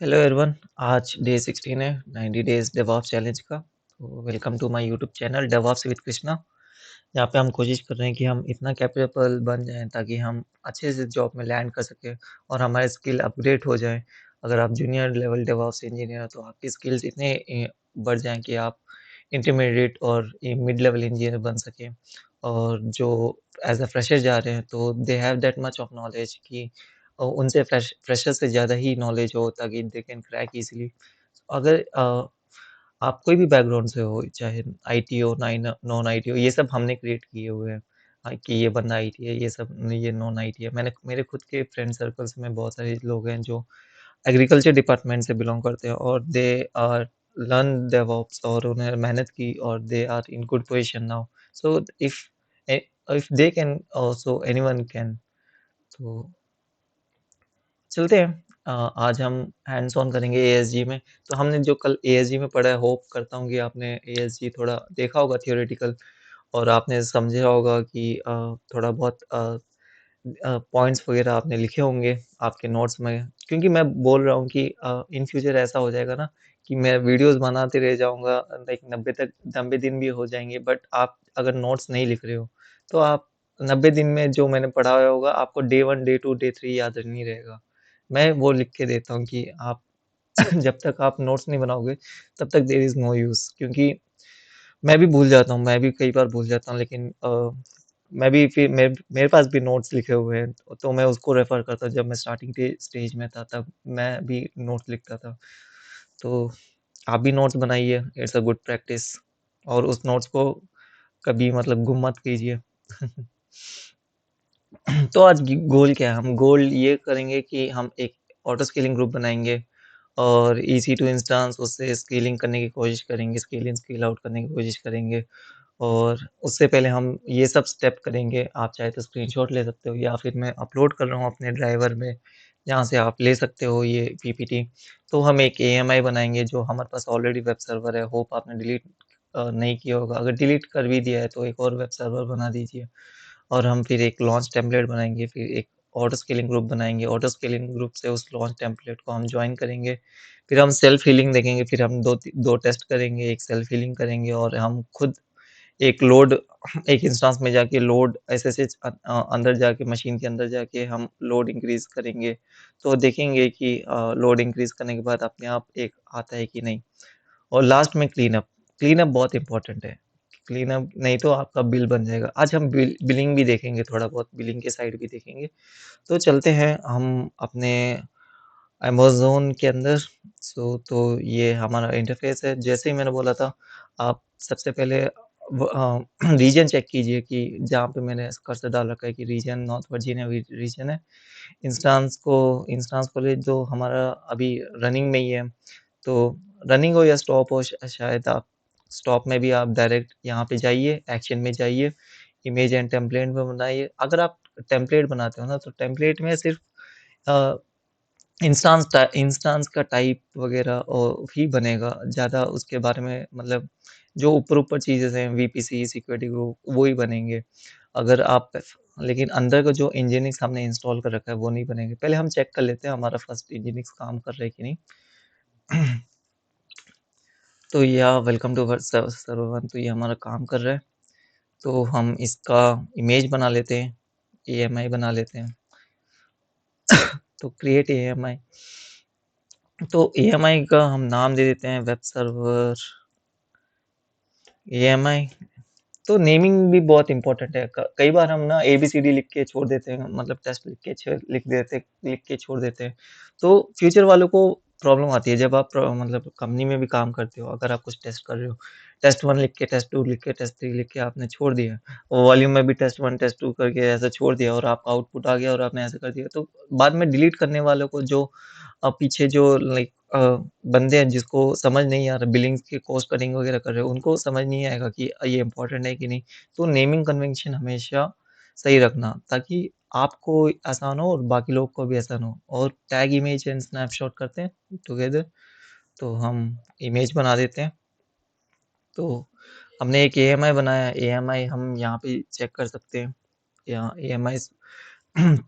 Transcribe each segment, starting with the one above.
Hello everyone. आज day 16 है 90 days DevOps challenge का। तो welcome to my YouTube channel DevOps with Krishna. यहाँ पे हम कोशिश कर रहे हैं कि हम इतना कैपेबल बन जाएं ताकि हम अच्छे से जॉब में लैंड कर सकें और हमारे स्किल अपग्रेड हो जाएं। अगर आप जूनियर लेवल डेवऑप्स इंजीनियर हैं तो आपकी स्किल्स इतने बढ़ जाएं कि आप इंटरमीडिएट और मिड लेवल इंजीनियर बन सकें। और जो एज अ फ्रेशर जा रहे हैं तो they have that much of knowledge कि उनसे फ्रेशर से ज़्यादा ही नॉलेज हो ताकि दे कैन क्रैक इजीली। अगर आप कोई भी बैकग्राउंड से हो, चाहे आईटी हो, नॉन आईटी हो, ये सब हमने क्रिएट किए हुए हैं। कि ये बंदा आईटी है, ये सब ये नॉन आईटी है। मैंने मेरे खुद के फ्रेंड सर्कल्स में बहुत सारे लोग हैं जो एग्रीकल्चर डिपार्टमेंट से बिलोंग करते हैं और दे आर लर्न डेवऑप्स और उन्हें मेहनत की और they are in good position now. So if if they can also anyone can. तो चलते हैं। आज हम हैंड्स ऑन करेंगे एएसजी में। तो हमने जो कल एएसजी में पढ़ा है, होप करता हूँ कि आपने एएसजी थोड़ा देखा होगा थियोरेटिकल और आपने समझा होगा कि थोड़ा बहुत पॉइंट्स वगैरह आपने लिखे होंगे आपके नोट्स में। क्योंकि मैं बोल रहा हूँ कि इन फ्यूचर ऐसा हो जाएगा ना कि मैं वीडियोस बनाते रह जाऊँगा, लाइक 90 दिन भी हो जाएँगे, बट आप अगर नोट्स नहीं लिख रहे हो, तो आप 90 दिन में जो मैंने पढ़ाया होगा आपको डे 1, डे 2, डे 3 याद नहीं रहेगा। मैं वो लिख के देता हूँ कि आप जब तक आप नोट्स नहीं बनाओगे तब तक देयर इज़ नो यूज़। क्योंकि मैं भी भूल जाता हूँ, मैं भी कई बार भूल जाता हूँ, लेकिन मैं भी फिर मेरे पास भी नोट्स लिखे हुए हैं, तो मैं उसको रेफ़र करता हूँ। जब मैं स्टार्टिंग के स्टेज में था तब मैं भी नोट्स लिखता था। तो आप भी नोट्स बनाइए, इट्स अ गुड प्रैक्टिस। और उस नोट्स को कभी मतलब गुम मत कीजिए। तो आज गोल क्या है? हम गोल ये करेंगे कि हम एक ऑटो स्केलिंग ग्रुप बनाएँगे और EC2 इंस्टेंस उससे स्केलिंग करने की कोशिश करेंगे, स्केल इन स्केल आउट करने की कोशिश करेंगे। और उससे पहले हम ये सब स्टेप करेंगे। आप चाहे तो स्क्रीनशॉट ले सकते हो या फिर मैं अपलोड कर रहा हूँ अपने ड्राइवर में, जहाँ से आप ले सकते हो ये पीपीटी। तो हम एक एएमआई बनाएँगे जो हमारे पास ऑलरेडी वेब सर्वर है। होप आपने डिलीट नहीं किया होगा। अगर डिलीट कर भी दिया है तो एक और वेब सर्वर बना दीजिए। और हम फिर एक लॉन्च टेम्पलेट बनाएँगे, फिर एक ऑटो स्केलिंग ग्रुप बनाएँगे। ऑटो स्केलिंग ग्रुप से उस लॉन्च टेम्पलेट को हम जॉइन करेंगे। फिर हम सेल्फ हीलिंग देखेंगे, फिर हम 2 टेस्ट करेंगे, एक सेल्फ हीलिंग करेंगे और हम खुद एक लोड एक इंस्टेंस में जाके लोड एसएसएच अंदर जाके मशीन के अंदर जाके हम लोड इंक्रीज़ करेंगे। तो देखेंगे कि लोड इंक्रीज़ करने के बाद अपने आप एक आता है कि नहीं। और लास्ट में क्लीनअप। क्लीनअप बहुत इम्पोर्टेंट है। क्लीनअप नहीं तो आपका बिल बन जाएगा। आज हम बिलिंग भी देखेंगे, थोड़ा बहुत बिलिंग के साइड भी देखेंगे। तो चलते हैं हम अपने अमेज़न के अंदर। तो ये हमारा इंटरफ़ेस है। जैसे ही मैंने बोला था, आप सबसे पहले रीजन चेक कीजिए कि जहाँ पे मैंने कर्सर डाल रखा है कि रीजन नॉर्थ वर्जीनिया रीजन है। इंस्टेंस को ले जो हमारा अभी रनिंग में ही है। तो रनिंग हो या स्टॉप हो, शायद आप स्टॉप में भी आप डायरेक्ट यहाँ पे जाइए, एक्शन में जाइए, इमेज एंड टेम्पलेट में बनाइए। अगर आप टेम्पलेट बनाते हो ना, तो टेम्पलेट में सिर्फ़ अ, इंस्टांस का टाइप वगैरह ही बनेगा। ज़्यादा उसके बारे में मतलब जो ऊपर-ऊपर चीज़ें हैं, वीपीसी, सिक्योरिटी ग्रुप, वो ही बनेंगे। अगर आप लेकिन अंदर का जो नगिनिक्स हमने इंस्टॉल कर रखा है, वो नहीं बनेंगे। पहले हम चेक कर लेते हैं हमारा फर्स्ट नगिनिक्स काम कर रहा है कि नहीं। तो या वेलकम टू अवर सर्वर 1। तो ये हमारा काम कर रहा है। तो हम इसका इमेज बना लेते हैं, एएमआई बना लेते हैं। तो क्रिएट एएमआई। तो एएमआई का हम नाम दे देते हैं वेब सर्वर एएमआई। तो नेमिंग भी बहुत इम्पोर्टेंट है। कई बार हम ना एबीसीडी लिख के छोड़ देते हैं, मतलब टेस्ट लिख के छोड़ देते हैं। तो फ्यूचर वालों को प्रॉब्लम आती है जब आप मतलब कंपनी में भी काम करते हो। अगर आप कुछ टेस्ट कर रहे हो, टेस्ट 1 लिख के, टेस्ट 2 लिख के, टेस्ट 3 लिख के आपने छोड़ दिया और वॉल्यूम में भी टेस्ट 1, टेस्ट 2 करके ऐसा छोड़ दिया और आपका आउटपुट आ गया और आपने ऐसा कर दिया। तो बाद में डिलीट करने वालों को जो पीछे जो लाइक बंदे हैं जिसको समझ नहीं आ रहा, बिलिंग्स की कॉस्ट कटिंग वगैरह कर रहे हो, उनको समझ नहीं आएगा कि ये इम्पोर्टेंट है कि नहीं। तो नेमिंग कन्वेंशन हमेशा सही रखना ताकि आपको आसान हो और बाकी लोग को भी आसान हो। और टैग इमेज एंड स्नैपशॉट करते हैं टुगेदर। तो हम इमेज बना देते हैं। तो हमने एक एएमआई बनाया। एएमआई हम यहाँ पे चेक कर सकते हैं। यहाँ एएमआई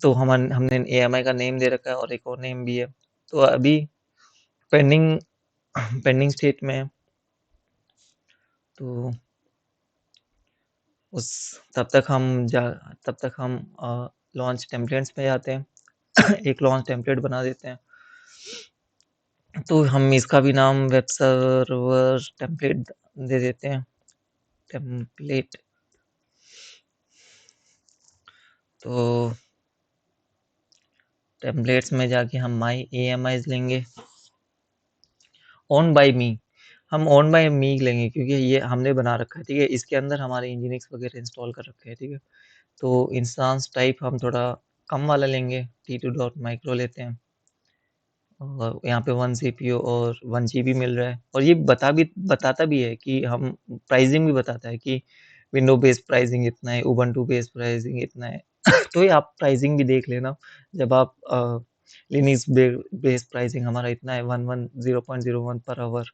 तो हमने एएमआई का नेम दे रखा है और एक और नेम भी है। तो अभी पेंडिंग पेंडिंग स्टेट में है। तो उस तब तक हम लॉन्च टेम्पलेट्स में जाते हैं। एक लॉन्च टेम्पलेट बना देते हैं। तो हम इसका भी नाम वेब सर्वर टेम्पलेट दे देते हैं, टेम्पलेट। तो टेम्पलेट्स में जाके हम माई AMIs लेंगे, ओन बाय मी। हम ओन बाय मी लेंगे क्योंकि ये हमने बना रखा है, ठीक है। इसके अंदर हमारे इंजीनिक्स वगैरह इंस्टॉल कर रखे हैं, ठीक है। तो इंस्टांस टाइप हम थोड़ा कम वाला लेंगे, T2.micro लेते हैं। और यहाँ पे 1 CPU और 1 GB मिल रहा है, और ये बताता भी है कि हम प्राइसिंग भी बताता है कि विंडो बेस्ड प्राइसिंग इतना है, उबंटू बेस्ड प्राइसिंग इतना है। तो ये आप प्राइसिंग भी देख लेना जब आप लिनक्स बेस्ड प्राइसिंग हमारा इतना है 110.01 पर आवर।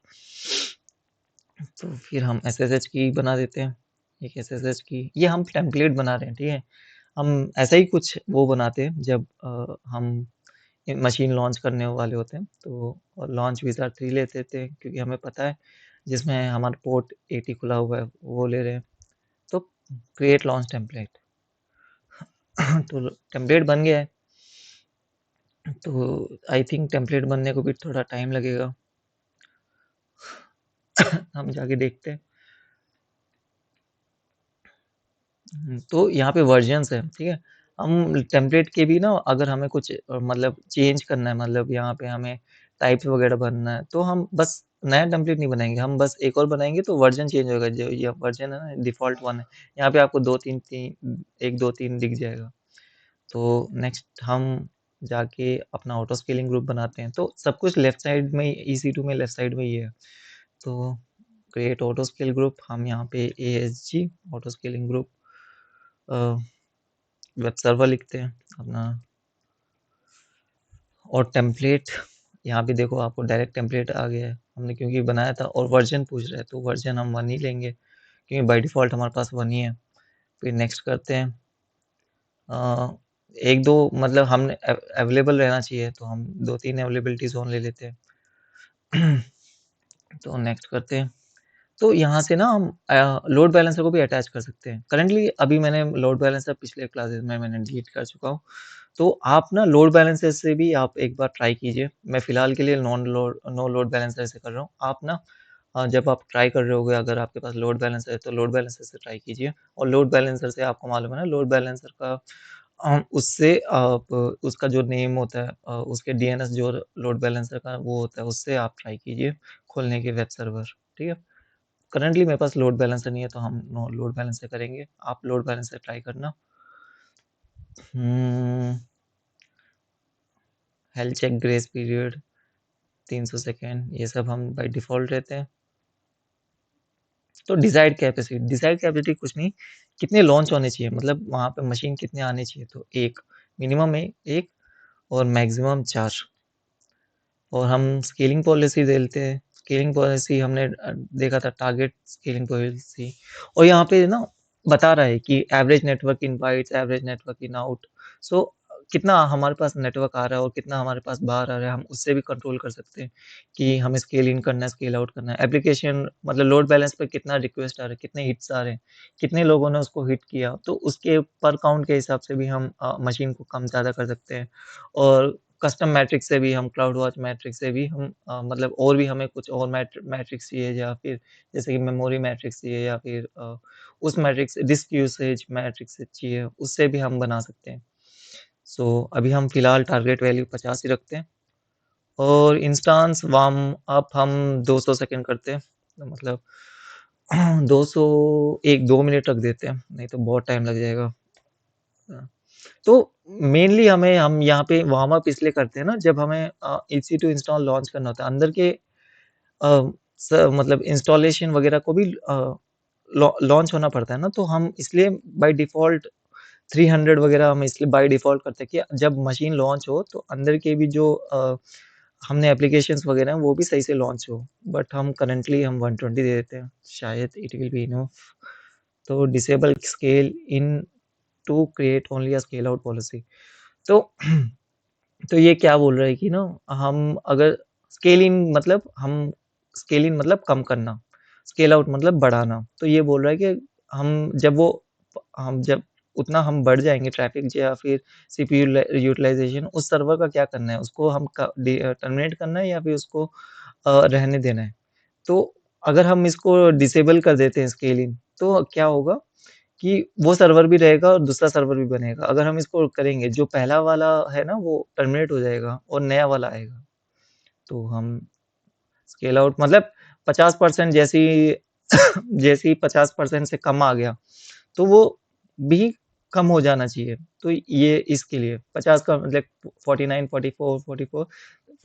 तो फिर हम SSH की बना देते हैं, एक SSH की। ये हम टेम्पलेट बना रहे हैं, ठीक है। हम ऐसा ही कुछ वो बनाते हैं जब हम मशीन लॉन्च करने वाले होते हैं, तो लॉन्च विज़ार्ड 3 लेते थे क्योंकि हमें पता है जिसमें हमारा पोर्ट 80 खुला हुआ है वो ले रहे हैं। तो क्रिएट लॉन्च टेम्पलेट। तो टेम्पलेट बन गया है। तो आई थिंक टेम्पलेट बनने को भी थोड़ा टाइम लगेगा। हम जाके देखते हैं। तो यहाँ पे वर्जन्स है, ठीक है। हम टेम्पलेट के भी ना, अगर हमें कुछ मतलब चेंज करना है, मतलब यहाँ पे हमें टाइप्स वगैरह भरना है, तो हम बस नया टेम्पलेट नहीं बनाएंगे, हम बस एक और बनाएंगे तो वर्जन चेंज होगा। जो ये वर्जन है ना, डिफॉल्ट 1 है। यहाँ पे आपको 1 2 3 दिख जाएगा। तो नेक्स्ट हम जाके अपना ऑटो स्केलिंग ग्रुप बनाते हैं। तो सब कुछ लेफ्ट साइड में, EC2 में लेफ्ट साइड में ही है। तो क्रिएट ऑटो स्केल ग्रुप, हम यहाँ पे ASG auto scaling group web server लिखते हैं अपना। और टेम्पलेट, यहाँ पे देखो आपको डायरेक्ट टेम्पलेट आ गया है, हमने क्योंकि बनाया था। और वर्जन पूछ रहा है तो वर्जन हम 1 ही लेंगे क्योंकि बाय डिफ़ॉल्ट हमारे पास 1 ही है। फिर नेक्स्ट करते हैं। एक दो मतलब हमने अवेलेबल रहना चाहिए, तो हम 2-3 अवेलेबिलिटी ज़ोन ले लेते हैं। तो नेक्स्ट करते हैं। तो यहाँ से ना हम लोड बैलेंसर को भी अटैच कर सकते हैं। करंटली अभी मैंने लोड बैलेंसर पिछले क्लासेस में मैंने डिलीट कर चुका हूँ। तो आप ना लोड बैलेंसर से भी आप एक बार ट्राई कीजिए। मैं फ़िलहाल के लिए नो लोड बैलेंसर से कर रहा हूँ। आप ना जब आप ट्राई कर रहे होगे, अगर आपके पास लोड बैलेंसर है, तो लोड बैलेंसर से ट्राई कीजिए। और लोड बैलेंसर से आपको मालूम है ना, लोड बैलेंसर का उससे आप उसका जो नेम होता है, उसके DNS जो लोड बैलेंसर का वो होता है, उससे आप ट्राई कीजिए खोलने के वेब सर्वर, ठीक है। करंटली मेरे पास लोड बैलेंसर नहीं है, तो हम नो लोड बैलेंसर करेंगे। आप लोड बैलेंसर ट्राई करना। Health check, grace period 300 second, ये सब हम बाय डिफ़ॉल्ट रहते हैं। तो डिज़ायर्ड कैपेसिटी कुछ नहीं, कितने लॉन्च होने चाहिए, मतलब वहाँ पे मशीन कितने आने चाहिए। तो 1 मिनिमम में 1 और मैक्सिमम 4। और हम स्केलिंग पॉलिसी देते हैं। स्केलिंग पॉलिसी हमने देखा था, टारगेट स्केलिंग पॉलिसी। और यहाँ पे ना बता रहा है कि average network in bytes, average network in out. So कितना हमारे पास नेटवर्क आ रहा है और कितना हमारे पास बाहर आ रहा है, हम उससे भी कंट्रोल कर सकते हैं कि हमें स्केल इन करना है, स्केल आउट करना है। एप्लीकेशन मतलब लोड बैलेंस पे कितना रिक्वेस्ट आ रहा है, कितने हिट्स आ रहे हैं, कितने लोगों ने उसको हिट किया, तो उसके पर काउंट के हिसाब से भी हम मशीन को कम ज़्यादा कर सकते हैं। और कस्टम मैट्रिक्स से भी हम, क्लाउड वॉच मैट्रिक्स से भी हम मतलब और भी हमें कुछ और मैट्रिक्स चाहिए, या फिर जैसे कि मेमोरी मैट्रिक्स चाहिए, या फिर उस मैट्रिक्स डिस्क यूसेज मैट्रिक्स चाहिए, उससे भी हम बना सकते हैं। सो अभी हम फिलहाल टारगेट वैल्यू 50 ही रखते हैं। और इंस्टांस वार्म अप हम 200 सेकंड करते हैं, तो मतलब 200 1-2 मिनट रख देते हैं, नहीं तो बहुत टाइम लग जाएगा। तो मेनली हम यहाँ पे वार्म अप इसलिए करते हैं ना, जब हमें EC2 इंस्टॉल लॉन्च करना होता है। अंदर के मतलब इंस्टॉलेशन वगैरह को भी लॉन्च होना पड़ता है ना, तो हम इसलिए बाय डिफ़ॉल्ट 300 वगैरह हम इसलिए बाय डिफ़ॉल्ट करते हैं कि जब मशीन लॉन्च हो तो अंदर के भी जो हमने एप्लीकेशंस वगैरह हैं वो भी सही से लॉन्च हो। बट हम करंटली हम 120 दे देते हैं, शायद इट विल बी इनफ। तो disable scale in to create only a scale out policy. तो तो ये क्या बोल रहा है कि ना, हम अगर स्केल इन मतलब कम करना, स्केल आउट मतलब बढ़ाना। तो ये बोल रहा है कि हम जब उतना हम बढ़ जाएँगे ट्रैफ़िक या फिर सीपीयू यूटिलाइज़ेशन, उस सर्वर का क्या करना है? उसको हम टर्मिनेट करना है या फिर उसको रहने देना है? तो अगर हम इसको डिसेबल कर देते हैं स्केलिंग, तो क्या होगा कि वो सर्वर भी रहेगा और दूसरा सर्वर भी बनेगा। अगर हम इसको करेंगे, जो पहला वाला है ना, वो टर्मिनेट हो जाएगा और नया वाला आएगा। तो हम स्केल आउट मतलब 50% जैसे ही 50% से कम आ गया, तो वो भी कम हो जाना चाहिए। तो ये इसके लिए 50 का मतलब 49, 44, 44,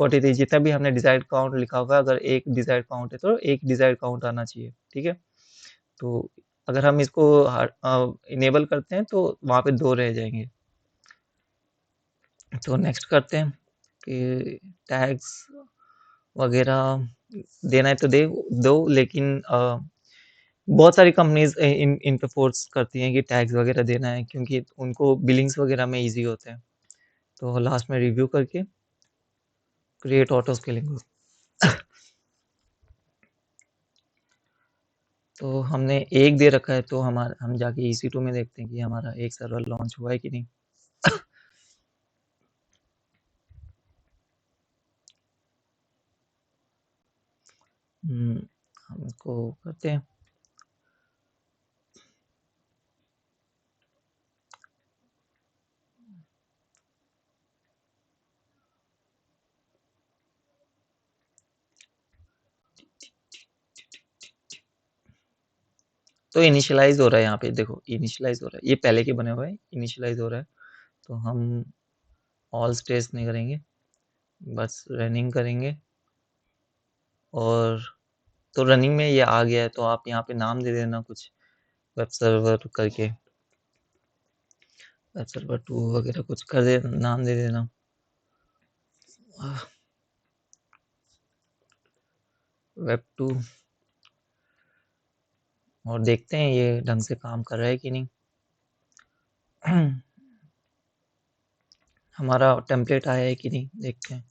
43 जितना भी हमने डिजायर्ड काउंट लिखा होगा, अगर एक डिजायर्ड काउंट है तो एक डिजायर्ड काउंट आना चाहिए, ठीक है? तो अगर हम इसको इनेबल करते हैं तो वहाँ पे 2 रह जाएँगे। तो नेक्स्ट करते हैं कि टैग्स वगैरह देना है तो दो, लेकिन बहुत सारी कंपनीज़ इन पे फ़ोर्स करती हैं कि टैग्स वगैरह देना है, क्योंकि उनको बिलिंग्स वगैरह में ईज़ी होता है। तो लास्ट में रिव्यू करके क्रिएट ऑटो स्केलिंग। तो हमने 1 दे रखा है, तो हम जाके EC2 में देखते हैं कि हमारा एक सर्वर लॉन्च हुआ है कि नहीं। हम इसको करते हैं। तो इनिशियलाइज़ हो रहा है, यहाँ पे देखो इनिशियलाइज़ हो रहा है। ये पहले के बने हुए हैं, इनिशियलाइज़ हो रहा है। तो हम ऑल स्टेज नहीं करेंगे, बस रनिंग करेंगे। और तो रनिंग में ये आ गया है, तो आप यहाँ पे नाम दे देना कुछ, वेब सर्वर करके, वेब सर्वर 2 वगैरह कुछ कर दे, नाम दे देना। वेब 2, और देखते हैं ये ढंग से काम कर रहा है कि नहीं। हमारा टेम्पलेट आया है कि नहीं, देखते हैं।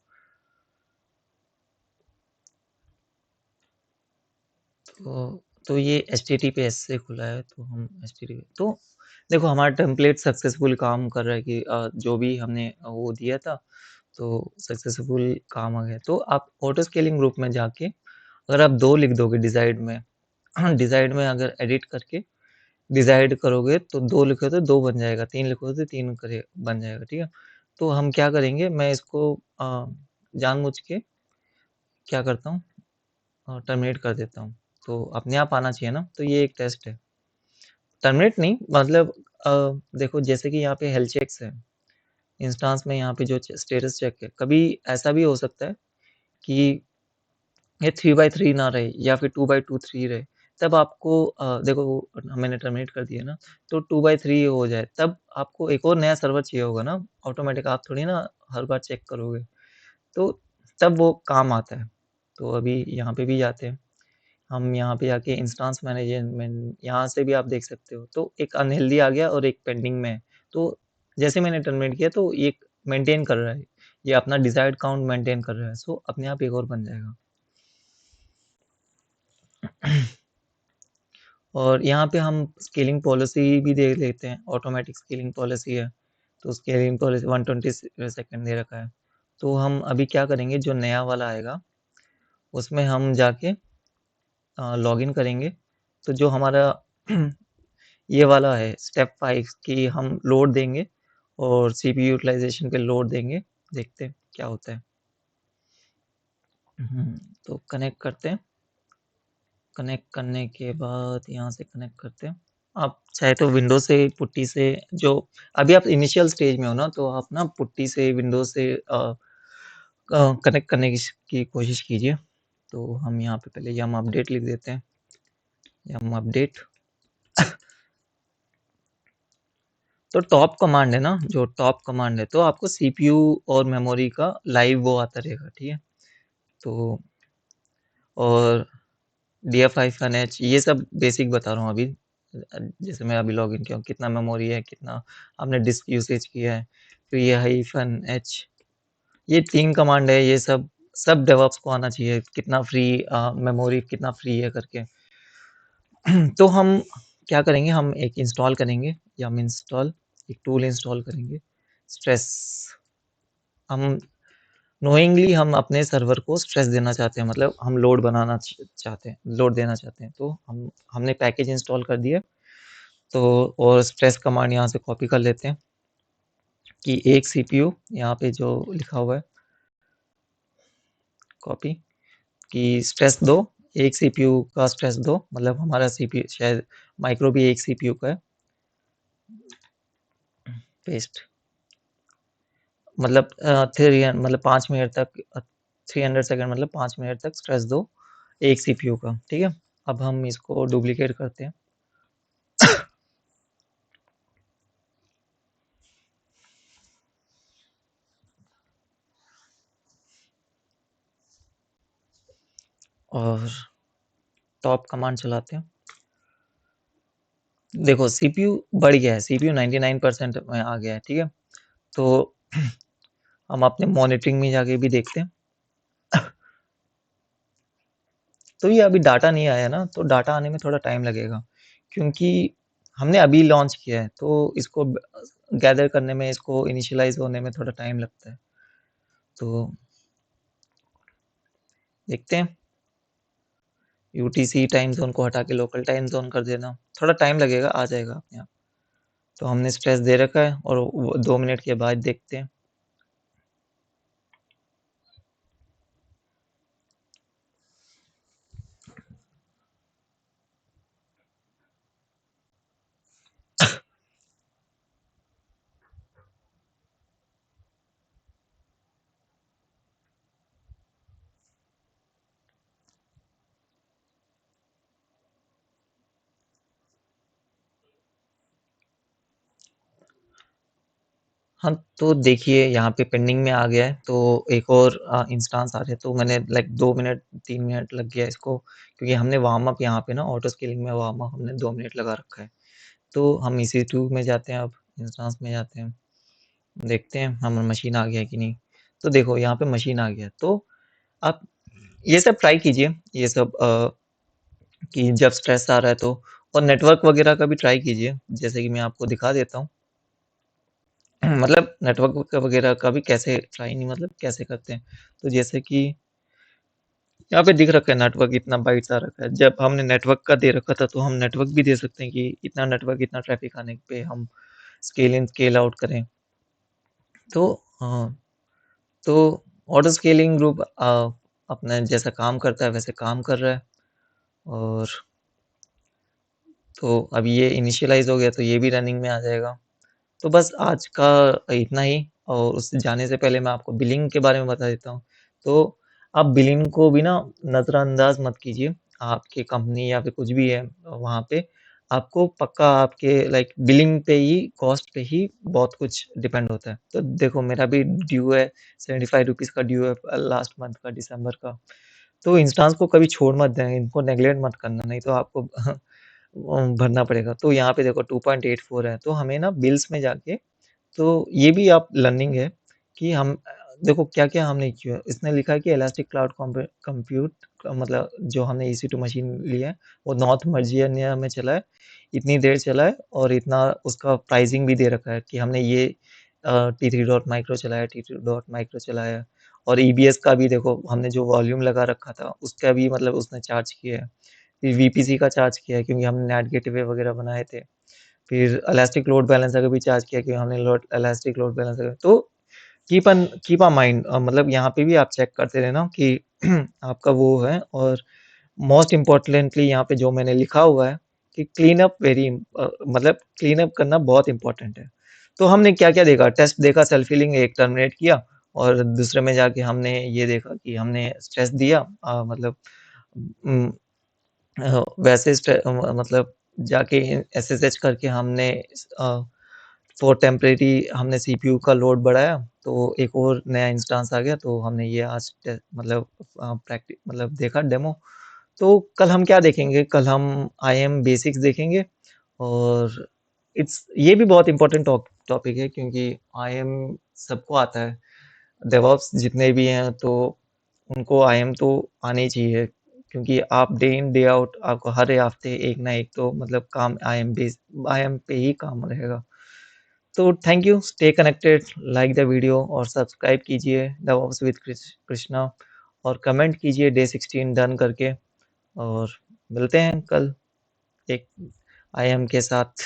तो ये HTTPS से खुला है, तो हम HTTP तो देखो हमारा टेम्पलेट सक्सेसफुल काम कर रहा है कि जो भी हमने वो दिया था, तो सक्सेसफुल काम आ गया। तो आप ऑटो स्केलिंग ग्रुप में जाके अगर आप 2 लिख दोगे डिजायर्ड में, डिजायर्ड में अगर एडिट करके डिजायर्ड करोगे तो 2 लिखोगे तो 2 बन जाएगा, 3 लिखोगे तो 3 करे बन जाएगा, ठीक है? तो हम क्या करेंगे, मैं इसको जानबूझ के क्या करता हूँ, टर्मिनेट कर देता हूँ। तो अपने आप आना चाहिए ना, तो ये एक टेस्ट है। टर्मिनेट नहीं मतलब अ, देखो जैसे कि यहाँ पे हेल्थ चेक्स है, इंस्टांस में यहाँ पे जो स्टेटस चेक है, कभी ऐसा भी हो सकता है कि ये 3/3 ना रहे या फिर 2/2 3 रहे, तब आपको देखो मैंने टर्मिनेट कर दिया ना, तो 2/3 हो जाए, तब आपको एक और नया सर्वर चाहिए होगा ना, ऑटोमेटिक आप थोड़ी ना हर बार चेक करोगे, तो तब वो काम आता है। तो अभी यहाँ पे भी जाते हैं, हम यहाँ पे जाके इंस्टांस मैनेजमेंट यहाँ से भी आप देख सकते हो, तो एक अनहेल्दी आ गया और एक पेंडिंग में है। तो जैसे मैंने टर्मिनेट किया तो ये मेंटेन कर रहा है, ये अपना डिजायर्ड काउंट मेंटेन कर रहा है, सो अपने आप एक और बन जाएगा। और यहाँ पे हम स्केलिंग पॉलिसी भी देख लेते हैं, ऑटोमेटिक स्केलिंग पॉलिसी है, तो स्केलिंग पॉलिसी 120 सेकंड दे रखा है। तो हम अभी क्या करेंगे, जो नया वाला आएगा उसमें हम जाके लॉगिन करेंगे, तो जो हमारा ये वाला है स्टेप 5 कि हम लोड देंगे और सीपीयू यूटिलाइजेशन पे लोड देंगे, देखते हैं क्या होता है। तो कनेक्ट करते हैं, कनेक्ट करने के बाद यहाँ से कनेक्ट करते हैं। आप चाहे तो विंडो से पुट्टी से, जो अभी आप इनिशियल स्टेज में हो ना, तो आप ना पुट्टी से विंडो से कनेक्ट करने की कोशिश कीजिए। तो हम यहाँ पे पहले यम अपडेट लिख देते हैं, यम अपडेट। तो टॉप कमांड है ना, जो टॉप कमांड है, तो आपको सीपीयू और मेमोरी का लाइव वो आता रहेगा, ठीक है? तो और df-h ये सब बेसिक बता रहा हूँ अभी। जैसे मैं अभी लॉगिन किया हूँ, कितना मेमोरी है, कितना आपने डिस्क यूसेज किया है, तो ये -h, ये 3 कमांड है, ये सब सब डेवऑप्स को आना चाहिए कितना फ्री मेमोरी कितना फ्री है करके। तो हम क्या करेंगे, हम एक इंस्टॉल करेंगे या हम इंस्टॉल एक टूल इंस्टॉल करेंगे स्ट्रेस। हम नोइंगली हम अपने सर्वर को स्ट्रेस देना चाहते हैं, मतलब हम लोड बनाना चाहते हैं, लोड देना चाहते हैं। तो हमने पैकेज इंस्टॉल कर दिया। तो और स्ट्रेस कमांड यहाँ से कॉपी कर लेते हैं कि एक सीपीयू यहाँ पे जो लिखा हुआ है कॉपी कि स्ट्रेस दो, एक सीपीयू का स्ट्रेस दो, मतलब हमारा सीपीयू शायद माइक्रो भी एक सीपीयू का है। पेस्ट मतलब 5 मिनट तक 300 सेकेंड मतलब 5 मिनट तक स्ट्रेस दो एक सीपीयू का, ठीक है। अब हम इसको डुप्लीकेट करते हैं। और टॉप कमांड चलाते हैं। देखो सीपीयू बढ़ गया है, सीपीयू 99% में आ गया है, ठीक है। तो हम अपने मॉनिटरिंग में जाके भी देखते हैं। तो ये अभी डाटा नहीं आया ना, तो डाटा आने में थोड़ा टाइम लगेगा क्योंकि हमने अभी लॉन्च किया है, तो इसको गैदर करने में, इसको इनिशियलाइज होने में थोड़ा टाइम लगता है। तो देखते हैं। यूटीसी टाइम जोन को हटा के लोकल टाइम जोन कर देना, थोड़ा टाइम लगेगा, आ जाएगा अपने आप। तो हमने स्ट्रेस दे रखा है और 2 मिनट के बाद देखते हैं। हाँ, तो देखिए यहाँ पे पेंडिंग में आ गया है, तो एक और इंस्टांस आ रहे हैं, तो मैंने लाइक 2 मिनट 3 मिनट लग गया इसको, क्योंकि हमने वार्म अप यहाँ पे ना ऑटो स्केलिंग में वार्म अप हमने 2 मिनट लगा रखा है। तो हम EC2 में जाते हैं, अब इंस्टांस में जाते हैं, देखते हैं हमारा मशीन आ गया है कि नहीं। तो देखो यहाँ पे मशीन आ गया, तो आप ये सब ट्राई कीजिए, ये सब कि जब स्ट्रेस आ रहा है तो, और नेटवर्क वगैरह का भी ट्राई कीजिए, जैसे कि मैं आपको दिखा देता हूँ। मतलब नेटवर्क वगैरह का भी कैसे ट्राई नहीं, मतलब कैसे करते हैं। तो जैसे कि यहाँ पे दिख रखा है नेटवर्क इतना बाइट्स आ रखा है, जब हमने नेटवर्क का दे रखा था तो हम नेटवर्क भी दे सकते हैं कि इतना नेटवर्क इतना ट्रैफिक आने पे हम स्केल इन स्केल आउट करें। तो हाँ, तो ऑटो स्केलिंग ग्रुप अपना जैसा काम करता है वैसे काम कर रहा है। और तो अभी ये इनिशियलाइज हो गया, तो ये भी रनिंग में आ जाएगा। तो बस आज का इतना ही, और उससे जाने से पहले मैं आपको बिलिंग के बारे में बता देता हूँ। तो आप बिलिंग को भी ना नज़रअंदाज मत कीजिए। आपकी कंपनी या फिर कुछ भी है वहाँ पे, आपको पक्का आपके लाइक बिलिंग पे ही, कॉस्ट पे ही बहुत कुछ डिपेंड होता है। तो देखो मेरा भी ड्यू है, 75 रुपीज़ का ड्यू है लास्ट मंथ का, दिसंबर का। तो इंस्टांस को कभी छोड़ मत दें, इनको नेग्लेक्ट मत करना, नहीं तो आपको भरना पड़ेगा। तो यहाँ पे देखो 2.84 है, तो हमें ना बिल्स में जाके, तो ये भी आप लर्निंग है कि हम देखो क्या-क्या हमने किया है। इसने लिखा है कि इलास्टिक क्लाउड कंप्यूट मतलब जो हमने EC2 मशीन लिया है, वो नॉर्थ वर्जीनिया में चला है, इतनी देर चला है और इतना उसका प्राइसिंग भी दे रखा है कि हमने ये T3 डॉट माइक्रो चलाया, T2 डॉट माइक्रो चलाया। और EBS का भी देखो हमने जो वॉल्यूम लगा रखा था, उसका भी मतलब उसने चार्ज किया है। फिर VPC का चार्ज किया है क्योंकि हमने नेट गेटवे वगैरह बनाए थे। फिर इलास्टिक लोड बैलेंसर का भी चार्ज किया कि हमने इलास्टिक लोड बैलेंसर। तो कीप अ माइंड, मतलब यहाँ पे भी आप चेक करते रहना कि आपका वो है। और मोस्ट इम्पोर्टेंटली यहाँ पे जो मैंने लिखा हुआ है कि क्लीन अप मतलब क्लीन अप करना बहुत इंपॉर्टेंट है। तो हमने क्या-क्या देखा, टेस्ट देखा, सेल्फ हीलिंग एक टर्मिनेट किया, और दूसरे में जाके हमने ये देखा कि हमने स्ट्रेस दिया, मतलब उम, वैसे मतलब जाके SSH करके हमने अ, फॉर टेम्परेरी हमने सीपीयू का लोड बढ़ाया, तो एक और नया इंस्टांस आ गया, तो हमने ये आज मतलब मतलब देखा डेमो। तो कल हम क्या देखेंगे, कल हम IAM बेसिक्स देखेंगे। और ये भी बहुत इंपॉर्टेंट टॉपिक है क्योंकि IAM सबको आता है, डेवऑप्स जितने भी हैं। तो उनको आईएम तो आनी चाहिए, क्योंकि आप डे इन डे आउट आपको हर हफ्ते एक ना एक तो मतलब काम आईएम पे ही काम रहेगा। तो thank you, stay connected, like the video और सब्सक्राइब कीजिए डेवऑप्स विद कृष्णा, और कमेंट कीजिए डे 16 डन करके, और मिलते हैं कल एक आईएम के साथ।